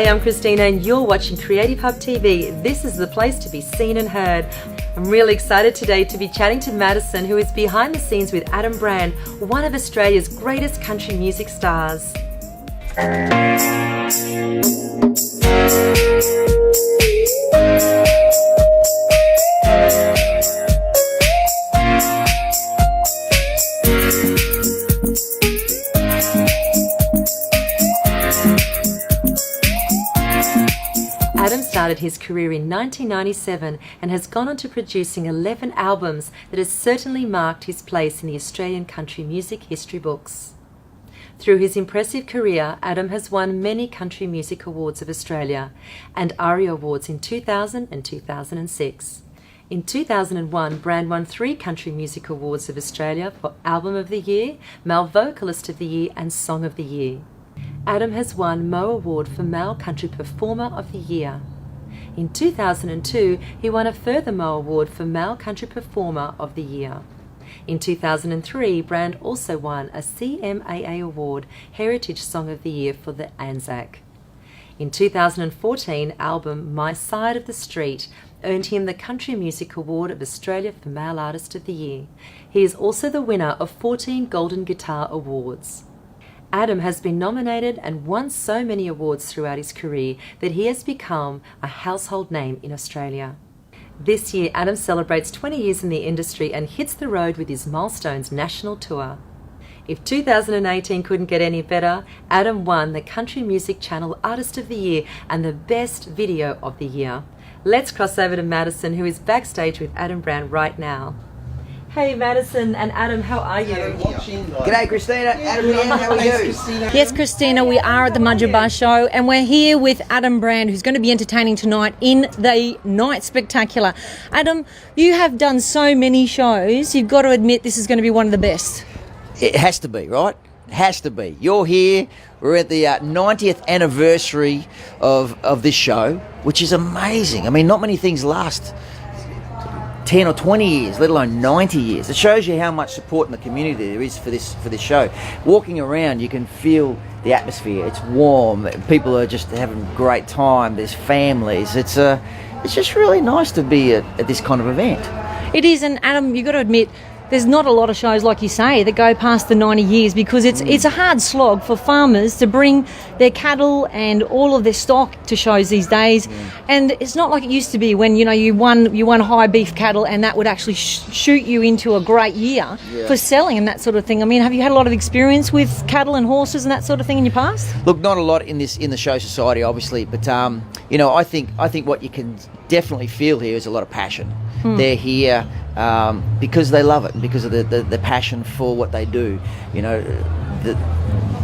Hey, I'm Christina and you're watching Creative Hub TV. This is the place to be seen and heard. I'm really excited today to be chatting to Madison, who is behind the scenes with Adam Brand, one of Australia's greatest country music stars. Adam started his career in 1997 and has gone on to producing 11 albums that has certainly marked his place in the Australian country music history books. Through his impressive career, Adam has won many Country Music Awards of Australia and ARIA Awards in 2000 and 2006. In 2001, Brand won 3 Country Music Awards of Australia for Album of the Year, Male Vocalist of the Year and Song of the Year. Adam has won Mo Award for Male Country Performer of the Year. In 2002, he won a further Mo Award for Male Country Performer of the Year. In 2003, Brand also won a CMAA Award Heritage Song of the Year for the Anzac. In 2014, album My Side of the Street earned him the Country Music Award of Australia for Male Artist of the Year. He is also the winner of 14 Golden Guitar Awards. Adam has been nominated and won so many awards throughout his career that he has become a household name in Australia. This year, Adam celebrates 20 years in the industry and hits the road with his Milestones national tour. If 2018 couldn't get any better, Adam won the Country Music Channel Artist of the Year and the Best Video of the Year. Let's cross over to Madison, who is backstage with Adam Brand right now. Hey Madison and Adam, how are you? G'day Christina, Adam here, how are you? Yes, Christina, we are at the Mudgerbah Show and we're here with Adam Brand, who's going to be entertaining tonight in the Night Spectacular. Adam, you have done so many shows, you've got to admit this is going to be one of the best. It has to be, right? It has to be. You're here, we're at the 90th anniversary of this show, which is amazing. I mean, not many things last 10 or 20 years, let alone 90 years. It shows you how much support in the community there is for this show. Walking around, you can feel the atmosphere. It's warm. People are just having a great time. There's families. It's just really nice to be at this kind of event. It is, and Adam, you've got to admit, there's not a lot of shows, like you say, that go past the 90 years because it's a hard slog for farmers to bring their cattle and all of their stock to shows these days. And it's not like it used to be when, you won high beef cattle and that would actually shoot you into a great year for selling and that sort of thing. I mean, have you had a lot of experience with cattle and horses and that sort of thing in your past? Look, not a lot in the show society, obviously, but I think what you can definitely feel here is a lot of passion. They're here because they love it and because of the passion for what they do. The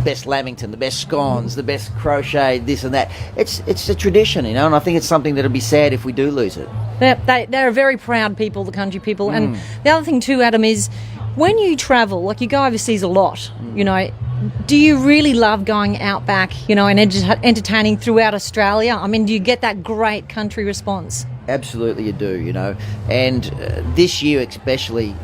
best lamington, the best scones, the best crochet, this and that. It's a tradition, and I think it's something that'll be sad if we do lose it. They're a very proud people, the country people. And the other thing too, Adam, is when you travel, like you go overseas a lot, do you really love going out back, and entertaining throughout Australia? I mean, do you get that great country response? Absolutely you do, and this year especially,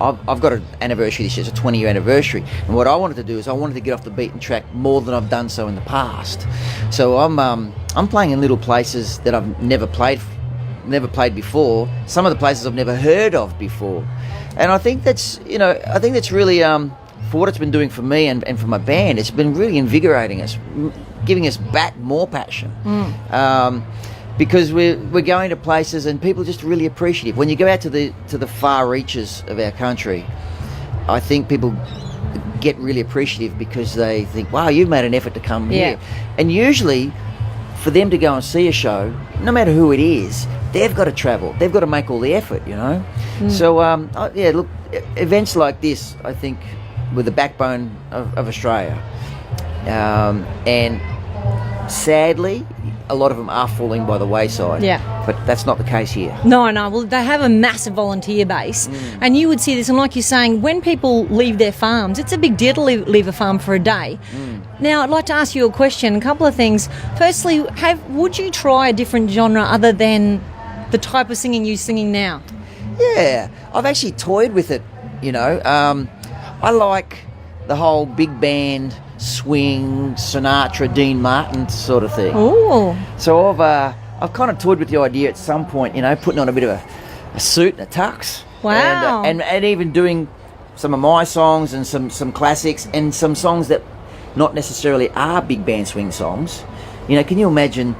I've got an anniversary this year. It's a 20-year anniversary, and what I wanted to do is I wanted to get off the beaten track more than I've done so in the past. So I'm playing in little places that I've never played before. Some of the places I've never heard of before, and I think that's really for what it's been doing for me and for my band. It's been really invigorating us, giving us back more passion. Because we're going to places and people are just really appreciative. When you go out to the far reaches of our country, I think people get really appreciative because they think, wow, you've made an effort to come here. And usually for them to go and see a show, no matter who it is, they've got to travel. They've got to make all the effort, So, look, events like this, I think, were the backbone of Australia. And sadly, a lot of them are falling by the wayside. But that's not the case here. No. Well, they have a massive volunteer base. And you would see this, and like you're saying, when people leave their farms, it's a big deal to leave a farm for a day. Now, I'd like to ask you a question, a couple of things. Firstly, would you try a different genre other than the type of singing you're singing now? Yeah, I've actually toyed with it, I like the whole big band swing, Sinatra, Dean Martin sort of thing. Ooh. So I've kind of toyed with the idea at some point, putting on a bit of a suit and a tux. Wow. And even doing some of my songs and some classics and some songs that not necessarily are big band swing songs. Can you imagine?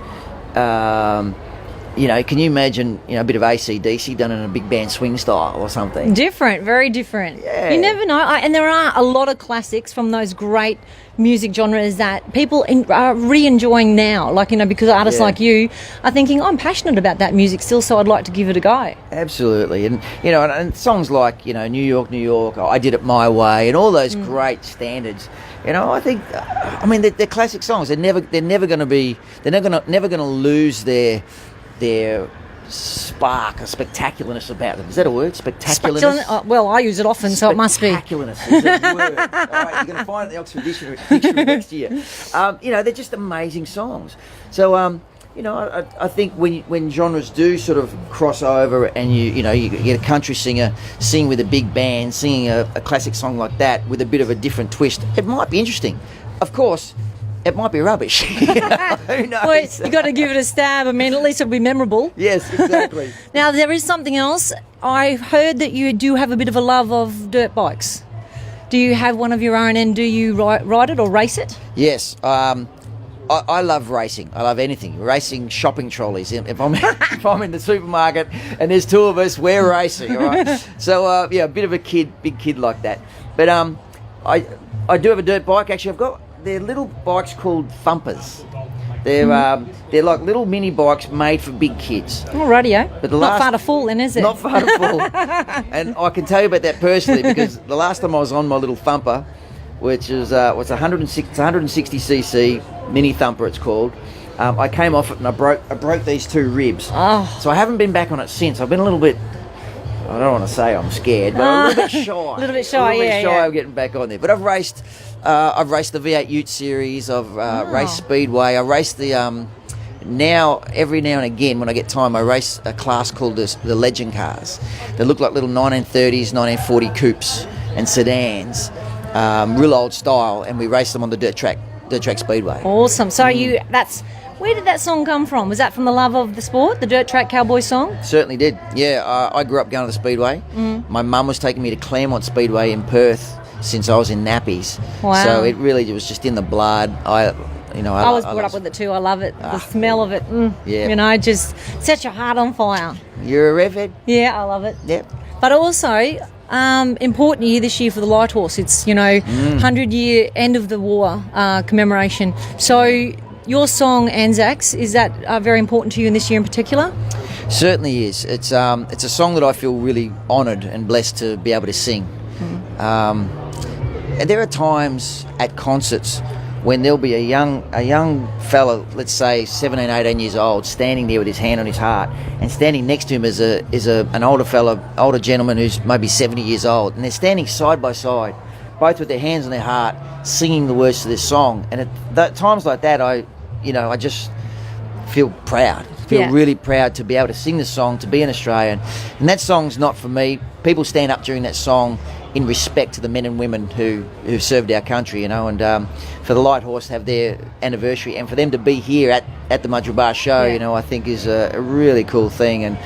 Can you imagine, a bit of AC/DC done in a big band swing style or something? Different, very different. Yeah. You never know. And there are a lot of classics from those great music genres that people are re-enjoying now. Because artists like you are thinking, I'm passionate about that music still, so I'd like to give it a go. Absolutely. And songs like, New York, New York, I Did It My Way, and all those great standards. I think, they're classic songs. They're never going to lose their spark or spectacularness about them. Is that a word? Spectacularness? Well, I use it often, so it must be. Spectacularness is a word. All right, you're going to find it in the Oxford Dictionary next year. They're just amazing songs. So, I think when genres do sort of cross over and you get a country singer sing with a big band, singing a classic song like that with a bit of a different twist, it might be interesting. Of course, it might be rubbish. Who knows? Well, you've got to give it a stab. At least it'll be memorable. Yes, exactly. Now, there is something else. I've heard that you do have a bit of a love of dirt bikes. Do you have one of your own, and do you ride it or race it? Yes. I love racing. I love anything. Racing shopping trolleys. If I'm in the supermarket and there's two of us, we're racing. All right. So a bit of a big kid like that. But I do have a dirt bike. Actually, they're little bikes called thumpers. They're like little mini bikes made for big kids. Oh, radio. But not far to fall then, is it? Not far to fall. And I can tell you about that personally because the last time I was on my little thumper, which is 160cc mini thumper it's called. I came off it and I broke these two ribs. Oh. So I haven't been back on it since. I've been a little bit, I don't want to say I'm scared, but a little bit shy. A little bit shy of getting back on there. But I've raced the V8 Ute series. I've raced Speedway. I raced the every now and again when I get time, I race a class called the Legend cars. They look like little 1930s, 1940 coupes and sedans. Real old style, and we race them on the dirt track speedway. Awesome. So where did that song come from? Was that from the love of the sport, the dirt track cowboy song? Certainly did. Yeah, I grew up going to the speedway. My mum was taking me to Claremont Speedway in Perth since I was in nappies. Wow. So it was just in the blood. I was brought up with it too. I love it. The smell of it. Yeah. Just sets your heart on fire. You're a redhead? Yeah, I love it. Yep. But also, important year this year for the Light Horse. It's 100-year end of the war commemoration. So your song Anzacs, is that very important to you in this year in particular? Certainly is. It's a song that I feel really honoured and blessed to be able to sing. And there are times at concerts when there'll be a young fella, let's say 17, 18 years old, standing there with his hand on his heart, and standing next to him is an older gentleman who's maybe 70 years old, and they're standing side by side, both with their hands on their heart, singing the words to this song. And at times like that, I just feel proud. Really proud to be able to sing this song, to be an Australian. And that song's not for me. People stand up during that song in respect to the men and women who served our country, and for the Light Horse to have their anniversary and for them to be here at the Mudgee Bar show, I think is a really cool thing.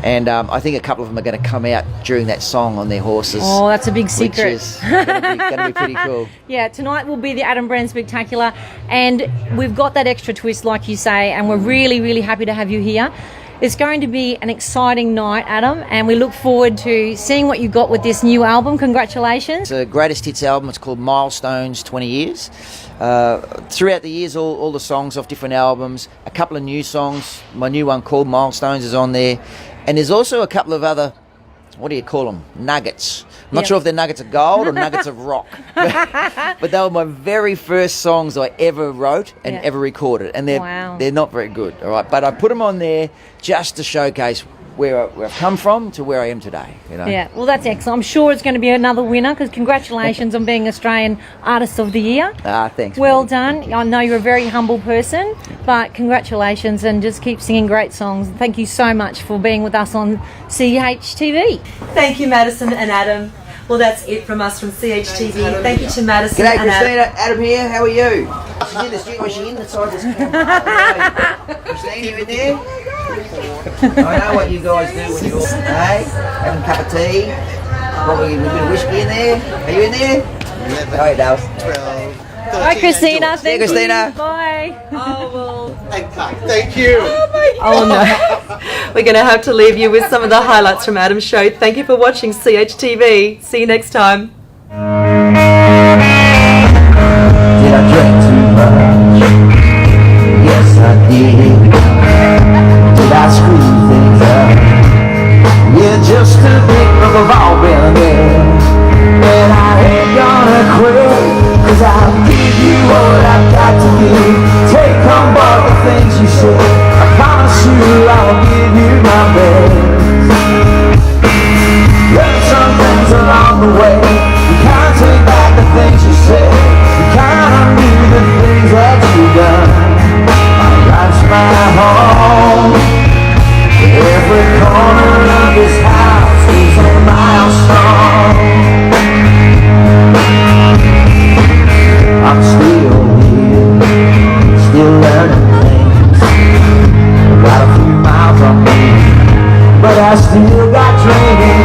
And I think a couple of them are going to come out during that song on their horses. Oh, that's a big secret. Which is going to be pretty cool. Yeah, tonight will be the Adam Brand Spectacular, and we've got that extra twist, like you say, and we're really, really happy to have you here. It's going to be an exciting night, Adam, and we look forward to seeing what you got with this new album. Congratulations. It's a greatest hits album. It's called Milestones 20 Years. Throughout the years, all the songs off different albums, a couple of new songs. My new one called Milestones is on there. And there's also a couple of other, what do you call them, nuggets. I'm not sure if they're nuggets of gold or nuggets of rock. But they were my very first songs I ever wrote and ever recorded. And they're not very good, all right? But I put them on there just to showcase where I've come from to where I am today. Yeah, well, that's excellent. I'm sure it's going to be another winner, because congratulations on being Australian Artist of the Year. Thanks. Well done. I know you're a very humble person, but congratulations, and just keep singing great songs. Thank you so much for being with us on Chtv. Thank you, Madison and Adam. Well, that's it from us from CHTV. Thank you to Madison G'day, and Christina. Adam. Adam here. How are you? She's in the studio. Was she inside this? Christina, you in there? I know what you guys do when you're, hey, having a cup of tea. Probably a bit of whiskey in there. Are you in there? 11, All right, Dale. 12, 13. Bye, Christina. See you, Christina. Bye. Oh, well. Thank you. Oh, no. We're going to have to leave you with some of the highlights from Adam's show. Thank you for watching CHTV. See you next time. Did I drink too much? Yes, I did. Did I screw things up? Yeah, just to think we've all been there. And I ain't gonna quit, 'cause I'll give you what I've got to give. Take on board the things you said. I promise you I'll give you my best. Learn some things along the way. You can't take back the things you said. You can't undo the things that you've done. My life's my home. Every corner of this house is a milestone. I'm still here, still learning things. Got a few miles on me, but I still got dreams.